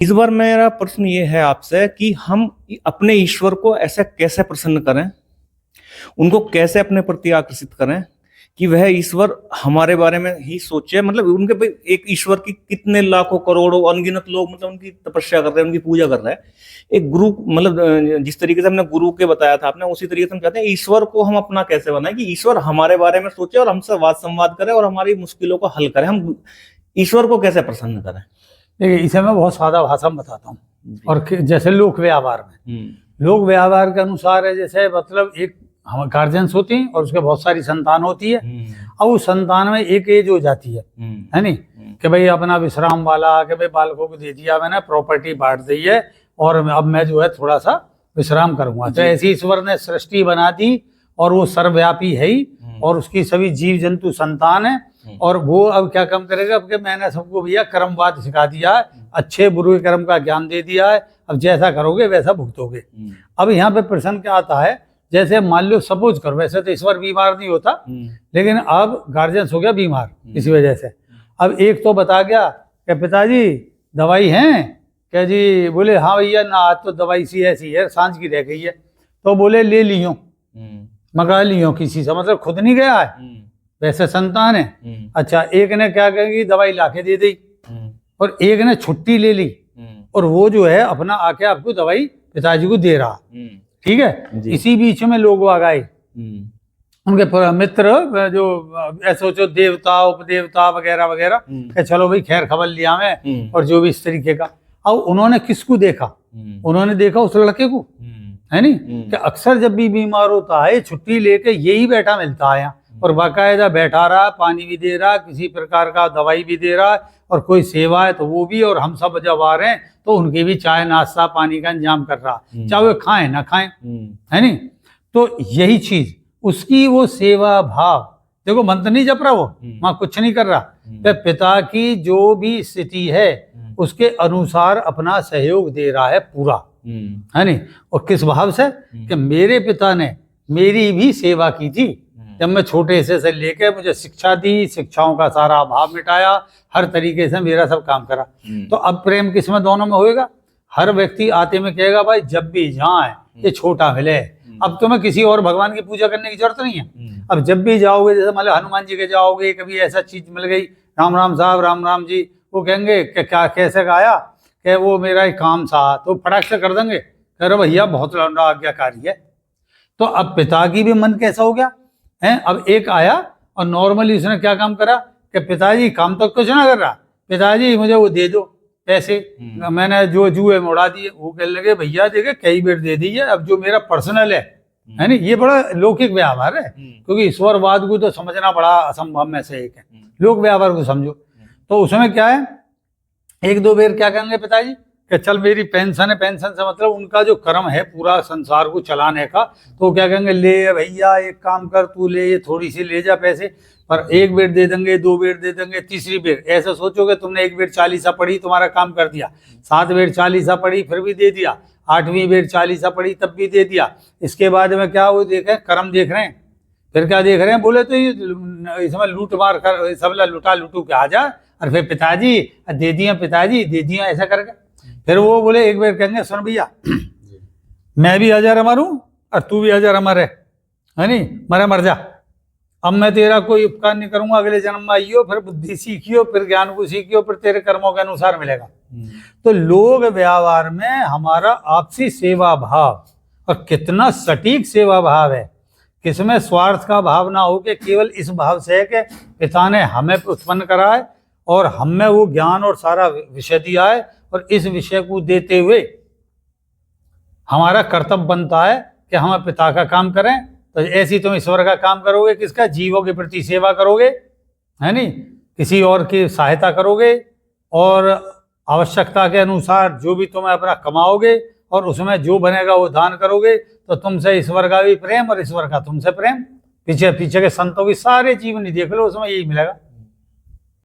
इस बार मेरा प्रश्न ये है आपसे कि हम अपने ईश्वर को ऐसा कैसे प्रसन्न करें, उनको कैसे अपने प्रति आकर्षित करें कि वह ईश्वर हमारे बारे में ही सोचे। मतलब उनके पे एक ईश्वर की कितने लाखों करोड़ों अनगिनत लोग मतलब उनकी तपस्या कर रहे हैं, उनकी पूजा कर रहे हैं। एक गुरु मतलब जिस तरीके से हमने गुरु के बताया था आपने, उसी तरीके से हम चाहते हैं ईश्वर को हम अपना कैसे बनाए कि ईश्वर हमारे बारे में सोचे और हमसे वाद संवाद करे और हमारी मुश्किलों को हल करे। हम ईश्वर को कैसे प्रसन्न करें? देखिए, इसे मैं बहुत सादा भाषा में बताता हूँ। और जैसे लोक व्यवहार में, लोक व्यवहार के अनुसार है, जैसे मतलब एक हम गार्जियंस होती हैं और उसके बहुत सारी संतान होती है। अब उस संतान में एक एज हो जाती है नहीं कि भाई अपना विश्राम वाला, कि भाई बालकों को दे दिया मैंने, प्रॉपर्टी बांट दी है और अब मैं जो है थोड़ा सा विश्राम करूंगा। तो ऐसी ईश्वर ने सृष्टि बना दी और वो सर्वव्यापी है ही, और उसकी सभी जीव जंतु संतान है। और वो अब क्या काम करेगा? अब कि मैंने सबको भैया कर्मवाद सिखा दिया है, अच्छे बुरे कर्म का ज्ञान दे दिया है, अब जैसा करोगे वैसा भुगतोगे। अब यहाँ पे प्रश्न क्या आता है, जैसे मान लो सपोज करो, वैसे तो ईश्वर बीमार नहीं होता, लेकिन अब गार्जियंस हो गया बीमार इसी वजह से। अब एक तो बता गया कि पिताजी दवाई है क्या जी? बोले हाँ भैया ना, आज तो दवाई सी ऐसी है, सांझ की रह गई है। तो बोले ले लियो, मंगा लियो किसी से, मतलब खुद नहीं गया है, वैसे संतान है। अच्छा, एक ने क्या कहेगी, दवाई लाके दे दी, और एक ने छुट्टी ले ली और वो जो है अपना आके आपको दवाई पिताजी को दे रहा। ठीक है, इसी बीच में लोग आ गए, उनके मित्र जो ऐसे सोचो देवता उपदेवता वगैरह वगैरह, चलो भाई खैर खबर लिया मैं, और जो भी इस तरीके का। अब उन्होंने किसको देखा? उन्होंने देखा उस लड़के को, है नहीं कि अक्सर जब भी बीमार होता है छुट्टी लेके यही बैठा मिलता है, और बाकायदा बैठा रहा, पानी भी दे रहा, किसी प्रकार का दवाई भी दे रहा, और कोई सेवा है तो वो भी, और हम सब जब आ रहे हैं तो उनकी भी चाय नाश्ता पानी का इंतजाम कर रहा, चाहे वो खाएं ना खाएं, है नहीं। तो यही चीज उसकी वो सेवा भाव, देखो मंत्र नहीं जप रहा वो, मां कुछ नहीं कर रहा, तो पिता की जो भी स्थिति है उसके अनुसार अपना सहयोग दे रहा है पूरा, है नहीं। और किस भाव से कि मेरे पिता ने मेरी भी सेवा की थी, जब मैं छोटे से लेके मुझे शिक्षा दी, शिक्षाओं का सारा अभाव मिटाया, हर तरीके से मेरा सब काम करा। तो अब प्रेम किसमें दोनों में होएगा? हर व्यक्ति आते में कहेगा भाई जब भी जाए ये छोटा मिले, अब तुम्हें किसी और भगवान की पूजा करने की जरूरत नहीं है। अब जब भी जाओगे, जैसे मान लो हनुमान जी के जाओगे, कभी ऐसा चीज मिल गई, राम राम साहब राम राम जी, वो कहेंगे कि क्या कैसे गाया, कि वो मेरा एक काम था, तो फटाक से कर देंगे, कह रहे भैया बहुत लंबा आज्ञाकारी है। तो अब पिता की भी मन कैसा हो गया है? अब एक आया और नॉर्मली उसने क्या काम करा कि पिताजी काम तो कुछ ना कर रहा, पिताजी मुझे वो दे दो पैसे, मैंने जो जुए में उड़ा दिए। वो कहने लगे भैया देखे कई बार दे दीजिए, अब जो मेरा पर्सनल है नहीं। ये बड़ा लौकिक व्यवहार है, क्योंकि ईश्वरवाद को तो समझना बड़ा असंभव में से एक है, लोक व्यवहार को समझो। तो उसमें क्या है, एक दो बार क्या कहेंगे पिताजी कि चल मेरी पेंशन है, पेंशन से मतलब उनका जो कर्म है पूरा संसार को चलाने का, तो क्या कहेंगे ले भैया एक काम कर, तू ले ये थोड़ी सी ले जा पैसे, पर एक बेर दे देंगे, दो बेर दे देंगे, तीसरी बेर ऐसा सोचोगे तुमने एक बेर 40 पड़ी तुम्हारा काम कर दिया, 7 बेर 40 पड़ी फिर भी दे दिया, 8वीं बेर 40 पड़ी तब भी दे दिया। इसके बाद में क्या वो देखे कर्म देख रहे हैं, फिर क्या देख रहे हैं, बोले तो ये इसमें लूट मार कर सब लुटा लुटू के आ जा, और फिर पिताजी दे दिया, पिताजी दे दिया, ऐसा करके फिर वो बोले एक बार कहेंगे सुन भैया मैं भी 1000 अमर हूँ और तू भी 1000 अमर है नहीं, मरा मर जा, अब मैं तेरा कोई उपकार नहीं करूंगा, अगले जन्म में आइयो, फिर बुद्धि सीखियो, फिर ज्ञान को सीखियो, फिर तेरे कर्मों के अनुसार मिलेगा। तो लोक व्यवहार में हमारा आपसी सेवा भाव, और कितना सटीक सेवा भाव है, किसमें स्वार्थ का भाव ना हो के केवल इस भाव से है कि पिता ने हमें उत्पन्न करा है और हमें वो ज्ञान और सारा विषय दिया है, और इस विषय को देते हुए हमारा कर्तव्य बनता है कि हम पिता का काम करें। तो ऐसी तुम ईश्वर का काम करोगे, किसका? जीवों के प्रति सेवा करोगे, है नहीं, किसी और की सहायता करोगे, और आवश्यकता के अनुसार जो भी तुम्हें अपना कमाओगे और उसमें जो बनेगा वो दान करोगे, तो तुमसे ईश्वर का भी प्रेम और ईश्वर का तुमसे प्रेम। पीछे पीछे के संतों की सारे जीवन देख लो, उसमें यही मिलेगा।